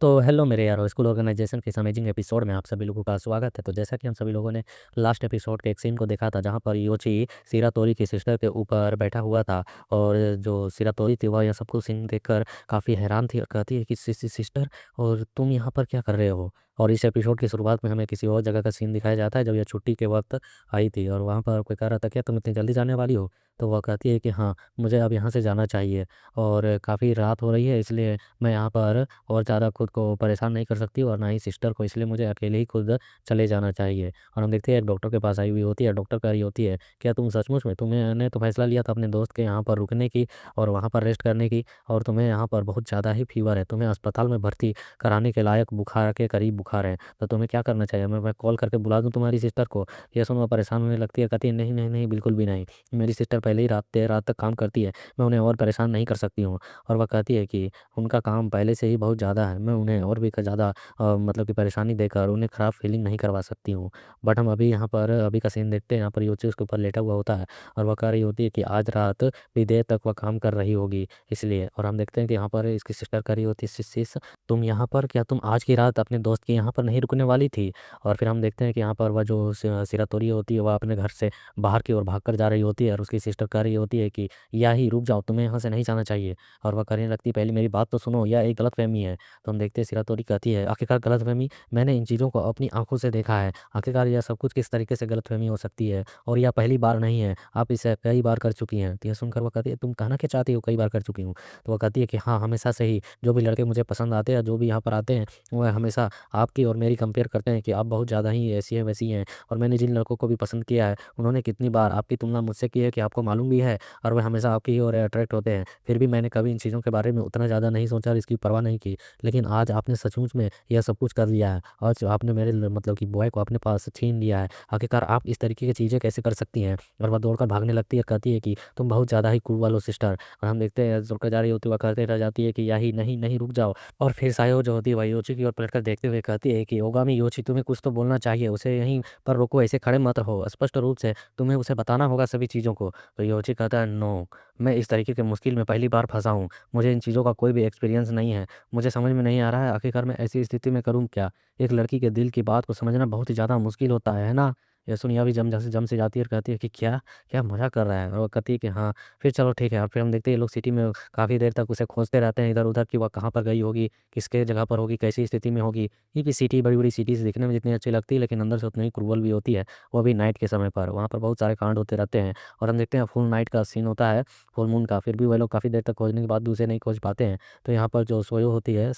तो हेलो मेरे यारो, स्कूल ऑर्गेनाइजेशन के इस अमेजिंग एपिसोड में आप सभी लोगों का स्वागत है। तो जैसा कि हम सभी लोगों ने लास्ट एपिसोड के एक सीन को देखा था, जहां पर योची सिरातोरी की सिस्टर के ऊपर बैठा हुआ था। और जो सिरातोरी थी वह यह सब कुछ सीन देखकर काफ़ी हैरान थी और कहती है कि सिस्टर, और तुम यहाँ पर क्या कर रहे हो। और इस एपिसोड की शुरुआत में हमें किसी और जगह का सीन दिखाया जाता है, जब यह छुट्टी के वक्त आई थी और वहाँ पर कोई कह रहा था क्या तुम इतनी जल्दी जाने वाली हो। तो वह कहती है कि हाँ, मुझे अब यहाँ से जाना चाहिए और काफ़ी रात हो रही है, इसलिए मैं यहाँ पर और ज़्यादा खुद को परेशान नहीं कर सकती और ना ही सिस्टर को, इसलिए मुझे अकेले ही खुद चले जाना चाहिए। और हम देखते हैं एक डॉक्टर के पास आई हुई होती है। डॉक्टर कह रही होती है, क्या तुम सचमुच में, तुमने तो फैसला लिया था अपने दोस्त के यहाँ पर रुकने की और वहाँ पर रेस्ट करने की, और तुम्हें यहाँ पर बहुत ज़्यादा ही फीवर है, तुम्हें अस्पताल में भर्ती कराने के लायक बुखार के करीब बुखार है, तो तुम्हें क्या करना चाहिए। मैं कॉल करके बुला दूँ तुम्हारी सिस्टर को। यह सुन वह परेशान होने लगती है, कहती है नहीं नहीं नहीं, बिल्कुल भी नहीं। मेरी सिस्टर पहले ही रात देर रात तक काम करती है, मैं उन्हें और परेशान नहीं कर सकती हूँ। और वह कहती है कि उनका काम पहले से ही बहुत ज़्यादा है, मैं उन्हें और भी ज़्यादा मतलब कि परेशानी देकर उन्हें ख़राब फीलिंग नहीं करवा सकती हूँ। बट हम अभी यहाँ पर अभी का सीन देखते हैं। यहाँ पर योची उसके ऊपर लेटा हुआ होता है और वह कह रही होती है कि आज रात भी देर तक वह काम कर रही होगी इसलिए। और हम देखते हैं कि यहाँ पर इसकी सिस्टर कह रही होती है, सिस तुम यहाँ पर, क्या तुम आज की रात अपने दोस्त के यहाँ पर नहीं रुकने वाली थी। और फिर हम देखते हैं कि यहाँ पर वह जो सिरातोरी होती है वह अपने घर से बाहर की ओर भाग कर जा रही होती है और उसकी सिस्टर कह रही होती है कि या ही रुक जाओ, तुम्हें यहाँ से नहीं जाना चाहिए। और वह कहने लगती है, पहले मेरी बात तो सुनो, यह एक गलतफ़हमी है। तो हम देखते हैं सिरातोरी कहती है, आखिरकार गलतफ़हमी, मैंने इन चीज़ों को अपनी आँखों से देखा है। आखिरकार यह सब कुछ किस तरीके से गलतफ़हमी हो सकती है, और यह पहली बार नहीं है, आप इसे कई बार कर चुकी हैं। तो यह सुनकर वो कहती है, तुम कहना क्या चाहती हो कई बार कर चुकी हूँ। तो वो कहती है कि हाँ, हमेशा से ही जो भी लड़के मुझे पसंद आते हैं, जो भी यहाँ पर आते हैं, वह हमेशा आपकी और मेरी कंपेयर करते हैं कि आप बहुत ज़्यादा ही ऐसी हैं वैसी हैं। और मैंने जिन लड़कों को भी पसंद किया है, उन्होंने कितनी बार आपकी तुलना मुझसे की है कि आपको मालूम भी है, और वह हमेशा आपकी ही ओर अट्रैक्ट होते हैं। फिर भी मैंने कभी इन चीज़ों के बारे में उतना ज़्यादा नहीं सोचा और इसकी परवाह नहीं की। लेकिन आज आपने सचमुच में यह सब कुछ कर लिया है और जो आपने मेरे मतलब कि बॉय को अपने पास छीन लिया है। आखिरकार आप इस तरीके की चीज़ें कैसे कर सकती हैं। और वह दौड़कर भागने लगती है, कहती है कि तुम बहुत ज़्यादा ही क्रूअल हो सिस्टर। और हम देखते हैं दौड़कर जा रही होती है, वह कहते रह जाती है कि यही नहीं नहीं, रुक जाओ। और फिर सायो जो होती है वह योची की ओर पलटकर देखते हुए कहती है कि ओगामी योची, तुम्हें कुछ तो बोलना चाहिए, उसे यहीं पर रोको, ऐसे खड़े मत रहो, स्पष्ट रूप से तुम्हें उसे बताना होगा सभी चीज़ों को। तो योची कहता है, नो, मैं इस तरीके के मुश्किल में पहली बार फंसा हूँ, मुझे इन चीज़ों का कोई भी एक्सपीरियंस नहीं है। मुझे समझ में नहीं आ रहा है आखिरकार मैं ऐसी स्थिति में करूँ क्या? एक लड़की के दिल की बात को समझना बहुत ही ज़्यादा मुश्किल होता है ना? ये सुन यह भी जम से जाती है और कहती है कि क्या? क्या मज़ाक कर रहा है? और वो कहती है कि हाँ, फिर चलो ठीक है। और फिर हम देखते हैं ये लोग सिटी में काफ़ी देर तक उसे खोजते रहते हैं इधर-उधर कि वह कहाँ पर गई होगी, किसके जगह पर होगी, कैसी स्थिति में होगी। क्योंकि सिटी बड़ी-बड़ी सिटीज़ दिखने में जितनी अच्छी लगती है, लेकिन अंदर से उतनी ही क्रूअल भी होती है, वो भी नाइट के समय पर। वहाँ पर बहुत सारे कांड होते रहते हैं और हम देखते हैं फुल नाइट का सीन होता है, फुल मून का। फिर भी वह लोग काफ़ी देर तक खोजने के बाद भी उसे नहीं खोज पाते हैं। तो यहाँ पर जो सायो होती है,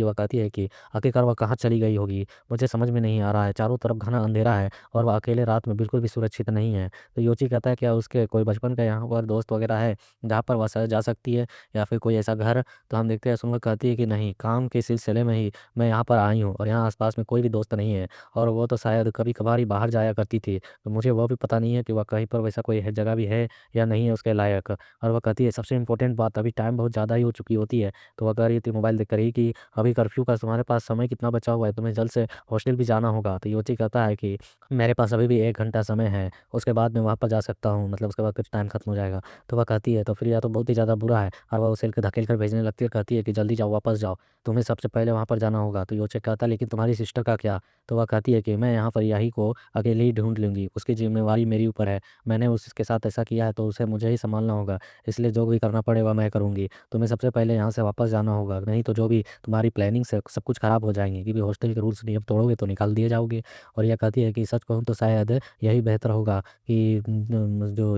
वह कहती है कि आखिरकार वह कहाँ चली गई होगी? मुझे समझ में नहीं आ रहा है। चारों तरफ घना अंधेरा है और वह अकेले रात में बिल्कुल भी सुरक्षित नहीं है। तो योची कहता है, क्या उसके कोई बचपन का यहाँ पर दोस्त वगैरह है, जहाँ पर वह जा सकती है, या फिर कोई ऐसा घर? तो हम देखते हैं सुनकर कहती है कि नहीं, काम के सिलसिले में ही मैं यहाँ पर आई हूँ और यहाँ आस-पास में कोई भी दोस्त नहीं है, और वो तो शायद कभी-कभार ही बाहर जाया करती थी। तो मुझे वह भी पता नहीं है कि वह कहीं पर वैसा कोई है जगह भी है या नहीं है उसके लायक। और वह कहती है, सबसे इम्पोर्टेंट बात, अभी टाइम बहुत ज़्यादा ही हो चुकी होती है। तो वह कह रही थी मोबाइल देखकर ही कि अभी कर्फ्यू का तुम्हारे पास समय कितना बचा हुआ है, तुम्हें जल्द से हॉस्टल भी जाना होगा। तो योची कहता है कि मेरे पास अभी भी 1 घंटा समय है, उसके बाद मैं वहाँ पर जा सकता हूँ, मतलब उसके बाद कुछ टाइम खत्म हो जाएगा। तो वह कहती है, तो फिर यह तो बहुत ही ज़्यादा बुरा है, और वह उसे धकेल कर भेजने लगती है और कहती है कि जल्दी जाओ, वापस जाओ, तुम्हें सबसे पहले वहाँ पर जाना होगा। तो योची कहता है, लेकिन तुम्हारी सिस्टर का क्या? तो वह कहती है कि मैं यहाँ पर याही को अकेले ही ढूँढ लूँगी, उसकी ज़िम्मेवारी मेरी ऊपर है। मैंने उसके साथ ऐसा किया है तो उसे मुझे ही सँभालना होगा, इसलिए जो भी करना पड़ेगा मैं करूँगी। तुम्हें सबसे पहले यहाँ से वापस जाना होगा, नहीं तो जो भी तुम्हारी प्लानिंग्स है सब कुछ ख़राब हो जाएँगी, क्योंकि हॉस्टल के रूल्स नियम तोड़ोगे तो निकाल दिए जाओगे। और यह कहती है कि सच कहूँ तो शायद यही बेहतर होगा कि जो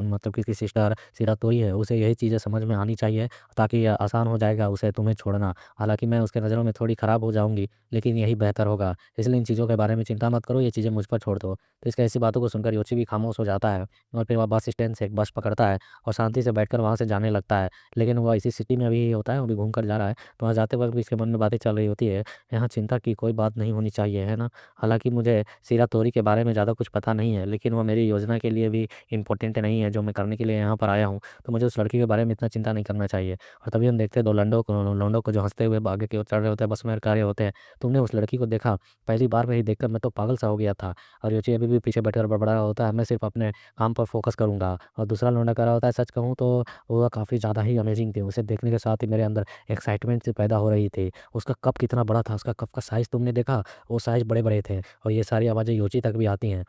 मतलब कि इसकी सिस्टर सिरातोई है, उसे यही चीज़ें समझ में आनी चाहिए, ताकि ये आसान हो जाएगा उसे तुम्हें छोड़ना। हालाँकि मैं उसके नज़रों में थोड़ी ख़राब हो जाऊँगी, लेकिन यही बेहतर होगा। इसलिए इन चीज़ों के बारे में चिंता मत करो, ये चीज़ें मुझ पर छोड़ दो। तो इसकी ऐसी बातों को सुनकर योची भी खामोश हो जाता है और फिर वह बस स्टैंड से एक बस पकड़ता है और शांति से बैठकर वहाँ से जाने लगता है। लेकिन वह इसी सिटी में अभी होता है, वो भी घूम कर जा रहा है, तो वहाँ जाते वक़्त भी इसके मन में बातें चल रही होती है, यहाँ चिंता की कोई बात नहीं होनी चाहिए, है ना? हालाँकि मुझे सिरातोरी के बारे में ज़्यादा कुछ पता नहीं है, लेकिन वो मेरी योजना के लिए भी इम्पोर्टेंट नहीं है जो मैं करने के लिए यहाँ पर आया हूँ। तो मुझे उस लड़की के बारे में इतना चिंता नहीं करना चाहिए। और तभी हम देखते हैं 2 लौंडों को जो हँसते हुए आगे की ओर चढ़ रहे होते हैं, बस में खड़े होते हैं। तुमने उस लड़की को देखा? पहली बार में ही देखकर मैं तो पागल सा हो गया था। और योची अभी भी पीछे बैठकर बड़बड़ा रहा होता है, मैं सिर्फ़ अपने काम पर फ़ोकस करूँगा। और दूसरा लौंडा कह रहा होता है, सच कहूँ तो वो काफ़ी ज़्यादा ही अमेज़िंग थी। उसे देखने के साथ ही मेरे अंदर एक्साइटमेंट सी पैदा हो रही थी। उसका कप कितना बड़ा था, उसका कप का साइज़ तुमने देखा? वो साइज़ बड़े-बड़े थे और ये सारी आवाज़ें योची तक भी आती हैं।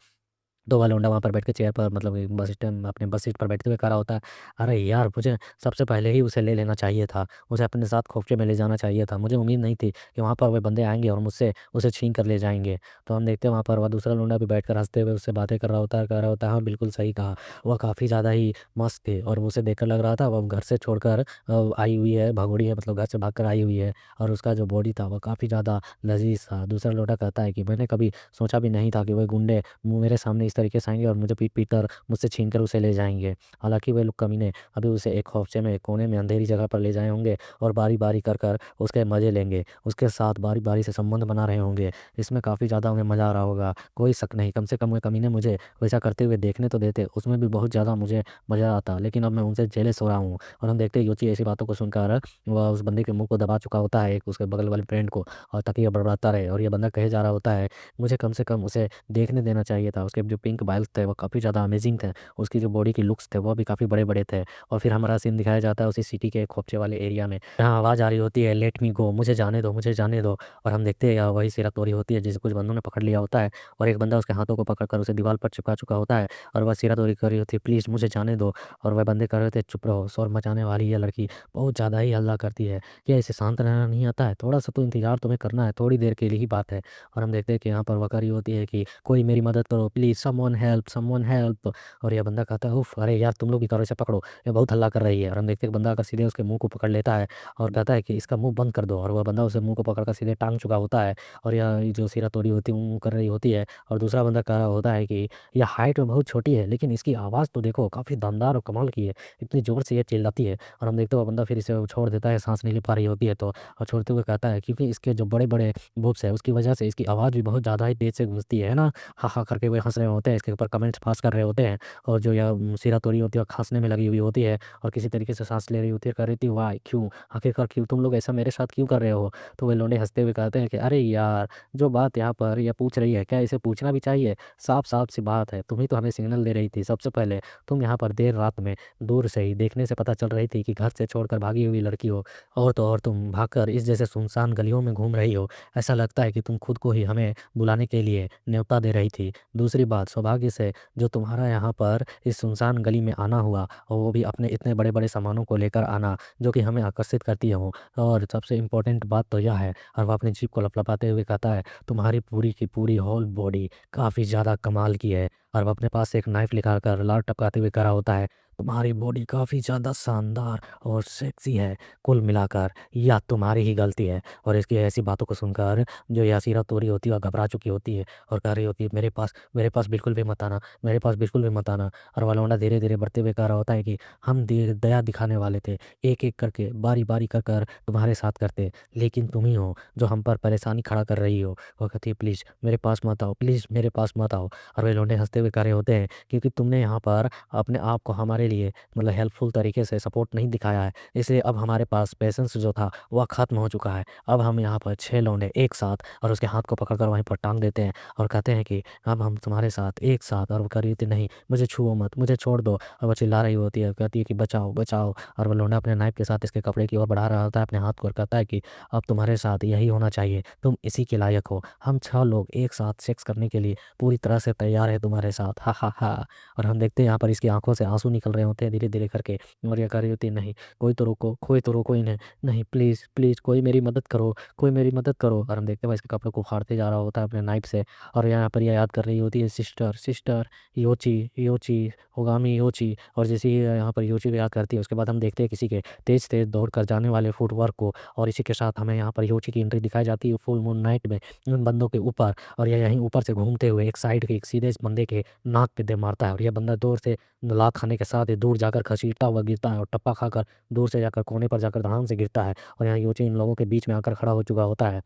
तो वो लौंडा वहाँ पर बैठ के चेयर पर मतलब एक बस स्टैंड अपने बस सीट पर बैठते हुए खड़ा होता है। अरे यार! मुझे सबसे पहले ही उसे ले लेना चाहिए था। मुझे अपने साथ खोपचे में ले जाना चाहिए था। मुझे उम्मीद नहीं थी कि वहाँ पर वो बंदे आएँगे और मुझसे उसे छीन कर ले जाएँगे। तो हम देखते हैं वहाँ पर वो दूसरा लौंडा भी बैठकर हँसते हुए उससे बातें कर रहा होता है, कह रहा होता है, हाँ, बिल्कुल सही कहा। वह काफ़ी ज़्यादा ही मस्त थे और उसे देखकर लग रहा था वो घर से छोड़कर आई हुई है, भगोड़ी है, मतलब घर से भागकर आई हुई है और उसका जो बॉडी था वो काफ़ी ज़्यादा लज़ीज़ था। दूसरा लौंडा कहता है कि मैंने कभी सोचा भी नहीं था कि वो गुंडे मेरे सामने इस तरीके से आएँगे और मुझे पीट-पीट कर मुझसे छीन कर उसे ले जाएँगे। हालाँकि वे लोग कमीने अभी उसे एक खौफ़चे में, कोने में, अंधेरी जगह पर ले जाए होंगे और बारी-बारी कर उसके मज़े लेंगे। उसके साथ बारी-बारी से संबंध बना रहे होंगे। इसमें काफ़ी ज़्यादा उन्हें मज़ा आ रहा होगा। कोई शक नहीं, कम से कम वे कमीने मुझे वैसा करते हुए देखने तो देते, उसमें भी बहुत ज़्यादा मुझे मज़ा आता। लेकिन अब मैं उनसे जेलस हो रहा हूँ। और हम देखते हैं योची ऐसी बातों को सुनकर वह उस बंदे के मुँह को दबा चुका होता है, एक उसके बगल वाले फ्रेंड को, और ताकि ये बड़बड़ाता रहे। और ये बंदा कहे जा रहा होता है, मुझे कम से कम उसे देखने देना चाहिए था। उसके जो पिंक बाल्स थे वो काफ़ी ज़्यादा अमेज़िंग थे। उसकी जो बॉडी के लुक्स थे वो भी काफ़ी बड़े-बड़े थे। और फिर हमारा सीन दिखाया जाता है उसी सिटी के खोपचे वाले एरिया में। जहाँ आवाज़ आ रही होती है, लेट मी गो, मुझे जाने दो, मुझे जाने दो। और हम देखते हैं वही सिरा तोरी होती है जिसे कुछ बंदों ने पकड़ लिया होता है और एक बंदा उसके हाथों को पकड़कर उसे दीवार पर चिपका चुका होता है और वह सिरा तोरी कर रही होती है, प्लीज़ मुझे जाने दो। और वह बंदे कह रहे होते हैं, चुप रहो, शोर मचाने वाली ये लड़की बहुत ज़्यादा ही हल्ला करती है। क्या इसे शांत रहना नहीं आता है? थोड़ा-सा तो इंतज़ार तुम्हें करना है, थोड़ी देर के लिए ही बात है। और हम देखते हैं कि यहाँ पर वह कह रही होती है कि कोई मेरी मदद करो please, someone help, someone help. और ये बंदा कहता है, उफ़! अरे यार, तुम लोग भी करो, इसे पकड़ो, ये बहुत हल्ला कर रही है। और हम देखते हैं कि बंदा आकर सीधे उसके मुँह को पकड़ लेता है और कहता है कि इसका मुँह बंद कर दो। और वह बंदा उसे मुँह को पकड़कर सीधे टाँग चुका होता है और यह जो सिरा तोड़ी होती है, कर रही होती है। और दूसरा बंदा कह रहा होता है कि यह हाइट में बहुत छोटी है, लेकिन इसकी आवाज़ तो देखो काफ़ी दमदार और कमाल की है, इतनी ज़ोर से ये चिल्लाती है। और हम देखते हैं वो बंदा फिर इसे छोड़ देता है, साँस नहीं ले पा रही होती है तो, और छोड़ते हुए कहता है क्योंकि इसके जो बड़े-बड़े बोब्स है उसकी वजह से इसकी आवाज़ भी बहुत ज़्यादा ही तेज़ से गूँजती है ना? हा, हा करके वे हँस रहे होते हैं, इसके ऊपर कमेंट्स पास कर रहे होते हैं। और जो यह सिरा तोड़ी होती है वो खाँसने में लगी हुई होती है और किसी तरीके से साँस ले रही होती है, कह रही थी व्हाय? क्यों? आखिरकार क्यों? तुम लोग ऐसा मेरे साथ क्यों कर रहे हो? तो वे लौंडे हँसते हुए कहते हैं कि अरे यार! जो बात यहाँ पर ये पूछ रही है, क्या इसे पूछना भी चाहिए? साफ-साफ सी बात है, तुम ही तो हमें सिग्नल दे रही थी सबसे पहले। तुम यहाँ पर देर रात में दूर से ही देखने से पता चल रही थी कि घर से छोड़कर भागी हुई लड़की हो। और तो और तुम भागकर इस जैसे सुनसान गलियों में घूम रही हो। ऐसा लगता है कि तुम खुद को ही हमें बुलाने के लिए न्योता दे रही थी। दूसरी बात, सौभाग्य से जो तुम्हारा यहाँ पर इस सुनसान गली में आना हुआ और वो भी अपने इतने बड़े-बड़े सामानों को लेकर आना, जो कि हमें आकर्षित करती हो। और सबसे इम्पोर्टेंट बात तो यह है, और वो अपनी जीभ को लपलपाते हुए कहता है, तुम्हारी पूरी की पूरी होल बॉडी काफ़ी ज़्यादा कमाल की है। और वो अपने पास से एक नाइफ़ निकालकर लार टपकाते हुए कह रहा होता है, तुम्हारी बॉडी काफ़ी ज़्यादा शानदार और सेक्सी है। कुल मिलाकर यह तुम्हारी ही गलती है। और इसकी ऐसी बातों को सुनकर जो यासीरा तोरी होती है वह घबरा चुकी होती है और कह रही होती है, मेरे पास बिल्कुल भी मत आना, मेरे पास बिल्कुल भी मत आना। और वो लौंडा धीरे-धीरे बढ़ते हुए कह रहा होता है कि हम दया दिखाने वाले थे, एक-एक करके बारी-बारी कर कर तुम्हारे साथ करते, लेकिन तुम ही हो जो हम पर परेशानी खड़ा कर रही हो। वो कहती है, प्लीज़ मेरे पास मत आओ, प्लीज़ मेरे पास मत आओ। और वे लौंडे हँसते हुए कह रहे होते हैं, क्योंकि तुमने यहाँ पर अपने आप को हमारे लिए मतलब हेल्पफुल तरीके से सपोर्ट नहीं दिखाया है, इसलिए अब हमारे पास पेशेंस जो था वह ख़त्म हो चुका है। अब हम यहाँ पर 6 लौंडे एक साथ और उसके हाथ को पकड़कर वहीं पर टाँग देते हैं और कहते हैं कि अब हम तुम्हारे साथ एक साथ। और वो कह रही थी, नहीं मुझे छुओ मत, मुझे छोड़ दो। और वो चिल्ला रही होती है, कहती है कि बचाओ, बचाओ। और वो लौंडा अपने नाइफ़ के साथ इसके कपड़े की ओर बढ़ा रहा होता है अपने हाथ को और कहता है कि अब तुम्हारे साथ यही होना चाहिए, तुम इसी के लायक हो। हम 6 लोग एक साथ सेक्स करने के लिए पूरी तरह से तैयार हैं तुम्हारे साथ। हा, हा, हा। और हम देखते हैं यहाँ पर इसकी आँखों से आँसू निकल रहे होते हैं धीरे-धीरे करके और ये कह रही होती है, नहीं कोई तो रोको इन्हें। नहीं प्लीज़, प्लीज़ कोई मेरी मदद करो, कोई मेरी मदद करो। और हम देखते हैं भाई इसके कपड़ों को फाड़ते जा रहा होता है अपने नाइफ़ से और यहाँ पर ये याद कर रही होती है, सिस्टर, सिस्टर, योची, योची, ओगामी योची। और जैसे ही यहाँ पर योची को याद करती है उसके बाद हम देखते हैं किसी के तेज़-तेज़ दौड़ कर जाने वाले फुटवर्क को। और इसी के साथ हमें यहाँ पर योची की एंट्री दिखाई जाती है फुल मून नाइट में उन बंदों के ऊपर। और ये यहीं ऊपर से घूमते हुए एक साइड के एक सीधे इस बंदे के नाक पे दे मारता है और ये बंदा दूर से लात खाने के साथ ही दूर जाकर घसीटता हुआ गिरता है और टप्पा खाकर दूर से जाकर कोने पर जाकर धड़ाम से गिरता है। और यहाँ योची इन लोगों के बीच में आकर खड़ा हो चुका होता है।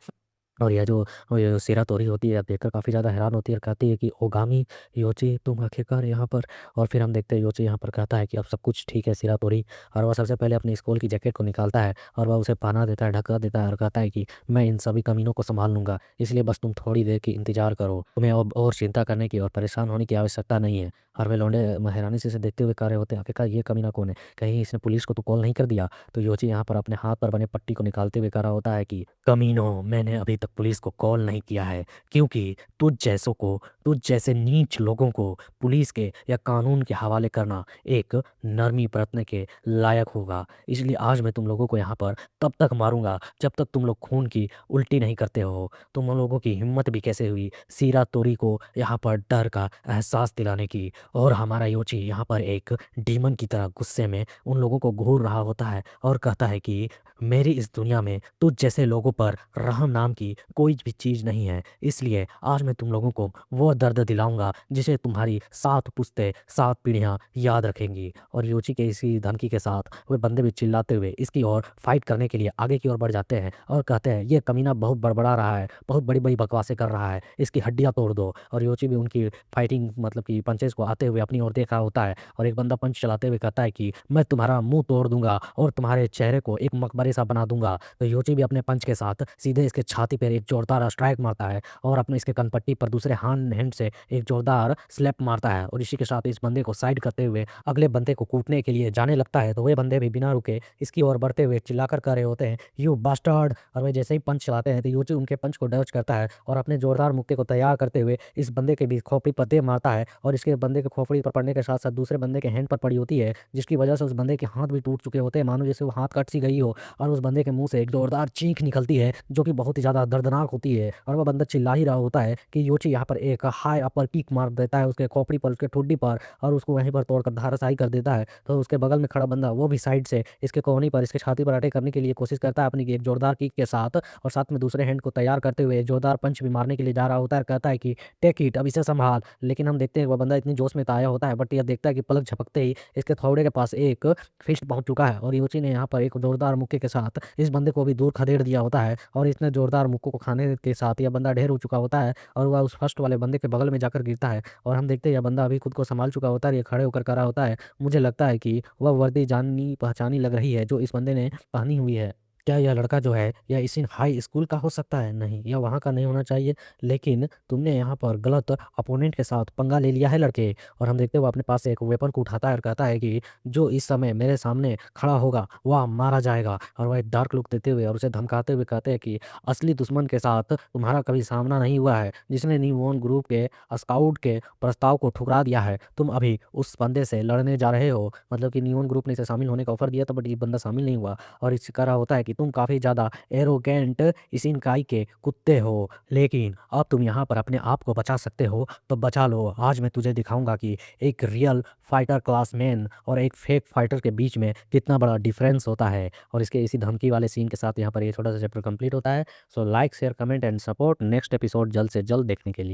और यह जो ये सिरा तोरी होती है, अब देखकर काफ़ी ज़्यादा हैरान होती है और कहती है कि ओगामी योची तुम आखिरकार यहाँ पर। और फिर हम देखते हैं योची यहाँ पर कहता है कि अब सब कुछ ठीक है सिरा तोरी। और वह सबसे पहले अपनी स्कूल की जैकेट को निकालता है और वह उसे पहना देता है, ढका देता है और कहता है कि मैं इन सभी कमीनों को संभाल लूँगा, इसलिए बस तुम थोड़ी देर की इंतज़ार करो। तुम्हें अब और चिंता करने की और परेशान होने की आवश्यकता नहीं है। और वे लौंडे हैरानी से इसे देखते हुए कह रहे होते हैं, आखिरकार ये कमीना कौन है? कहीं इसने पुलिस को तो कॉल नहीं कर दिया? तो योची यहाँ पर अपने हाथ पर बने पट्टी को निकालते हुए कह रहा होता है कि कमीनों, मैंने अभी तक पुलिस को कॉल नहीं किया है, क्योंकि तुझ जैसे नीच लोगों को पुलिस के या कानून के हवाले करना एक नरमी बरतने के लायक होगा। इसलिए आज मैं तुम लोगों को यहाँ पर तब तक मारूंगा जब तक तुम लोग खून की उल्टी नहीं करते हो। तुम लोगों की हिम्मत भी कैसे हुई सीरा तोरी को यहाँ पर डर का एहसास दिलाने की। और हमारा योची यहाँ पर एक डीमन की तरह गुस्से में उन लोगों को घूर रहा होता है और कहता है कि मेरी इस दुनिया में तुझ जैसे लोगों पर रहम नाम की कोई भी चीज़ नहीं है, इसलिए आज मैं तुम लोगों को वो दर्द दिलाऊंगा जिसे तुम्हारी 7 पुश्तें 7 पीढ़ियाँ याद रखेंगी। और योची के इसी धमकी के साथ वे बंदे भी चिल्लाते हुए इसकी ओर फाइट करने के लिए आगे की ओर बढ़ जाते हैं और कहते हैं ये कमीना बहुत बड़बड़ा रहा है, बहुत बड़ी बड़ी बकवासें कर रहा है, इसकी हड्डियाँ तोड़ दो। और योची भी उनकी फाइटिंग मतलब कि पंचेस को आते हुए अपनी ओर देख रहा होता है और एक बंदा पंच चलाते हुए कहता है कि मैं तुम्हारा मुंह तोड़ दूंगा और तुम्हारे चेहरे को एक मकबरे सा बना दूंगा। तो योची भी अपने पंच के साथ सीधे इसके छाती पर एक जोरदार स्ट्राइक मारता है और अपने इसके कनपट्टी पर दूसरे हैंड से एक जोरदार स्लैप मारता है और इसी के साथ इस बंदे को साइड करते हुए अगले बंदे को कूटने के लिए जाने लगता है। तो वे बंदे भी बिना रुके इसकी ओर बढ़ते हुए चिल्लाकर कह रहे होते हैं यू बास्टर्ड। और वे जैसे ही पंच चलाते हैं तो योची उनके पंच को डॉज करता है और अपने जोरदार मुक्के को तैयार करते हुए इस बंदे के भी खोपड़ी पर दे मारता है और इसके बंदे के खोपड़ी पर पड़ने के साथ साथ दूसरे बंदे के हैंड पर पड़ी होती है, जिसकी वजह से उस बंदे के हाथ भी टूट चुके होते हैं, मानो जैसे वो हाथ कट सी गई हो। और उस बंदे के मुंह से एक जोरदार चीख निकलती है जो कि बहुत ही ज़्यादा दर्दनाक होती है और वह बंदा चिल्ला ही रहा होता है कि योची यहाँ पर एक हाई अपर किक मार देता है उसके खोपड़ी पर, उसके ठुड्डी पर और उसको वहीं पर तोड़कर धाराशायी कर देता है। तो उसके बगल में खड़ा बंदा वो भी साइड से इसके कोहनी पर इसके छाती पर अटैक करने के लिए कोशिश करता है अपनी एक जोरदार किक के साथ और साथ में दूसरे हैंड को तैयार करते हुए जोरदार पंच भी मारने के लिए जा रहा होता है, कहता है कि टेक इट, अब इसे संभाल। लेकिन हम देखते हैं वह बंदा इतनी जोश में तो आया होता है बट यह देखता है कि पलक झपकते ही इसके थोड़े के पास एक फिस्ट पहुंच चुका है और योची ने यहाँ पर एक जोरदार मुक्के के साथ इस बंदे को भी दूर खदेड़ दिया होता है और इसने जोरदार मुक्कों को खाने के साथ यह बंदा ढेर हो चुका होता है और वह उस फर्स्ट वाले बंदे के बगल में जाकर गिरता है। और हम देखते हैं यह बंदा अभी खुद को संभाल चुका होता है, ये खड़े होकर करा होता है। मुझे लगता है कि वह वर्दी जानी पहचानी लग रही है जो इस बंदे ने पहनी हुई है। क्या यह लड़का जो है यह इसी हाई स्कूल का हो सकता है? नहीं, यह वहाँ का नहीं होना चाहिए, लेकिन तुमने यहाँ पर गलत अपोनेंट के साथ पंगा ले लिया है लड़के। और हम देखते हुए अपने पास से एक वेपन को उठाता है और कहता है कि जो इस समय मेरे सामने खड़ा होगा वह मारा जाएगा। और वह एक डार्क लुक देते हुए और उसे धमकाते हुए कहते हैं कि असली दुश्मन के साथ तुम्हारा कभी सामना नहीं हुआ है, जिसने न्यूमॉन ग्रुप के स्काउट के प्रस्ताव को ठुकरा दिया है। तुम अभी उस बंदे से लड़ने जा रहे हो, मतलब कि न्यूमॉन ग्रुप ने इसे शामिल होने का ऑफर दिया था बट ये बंदा शामिल नहीं हुआ। और इससे कह रहा होता है कि तुम काफ़ी ज़्यादा एरोगेंट इशिनकाई के कुत्ते हो, लेकिन अब तुम यहाँ पर अपने आप को बचा सकते हो तो बचा लो। आज मैं तुझे दिखाऊंगा कि एक रियल फाइटर क्लास मैन और एक फेक फाइटर के बीच में कितना बड़ा डिफरेंस होता है। और इसके इसी धमकी वाले सीन के साथ यहाँ पर ये छोटा सा चैप्टर कंप्लीट होता है। So like share comment and support next episode जल्द से जल्द देखने के लिए।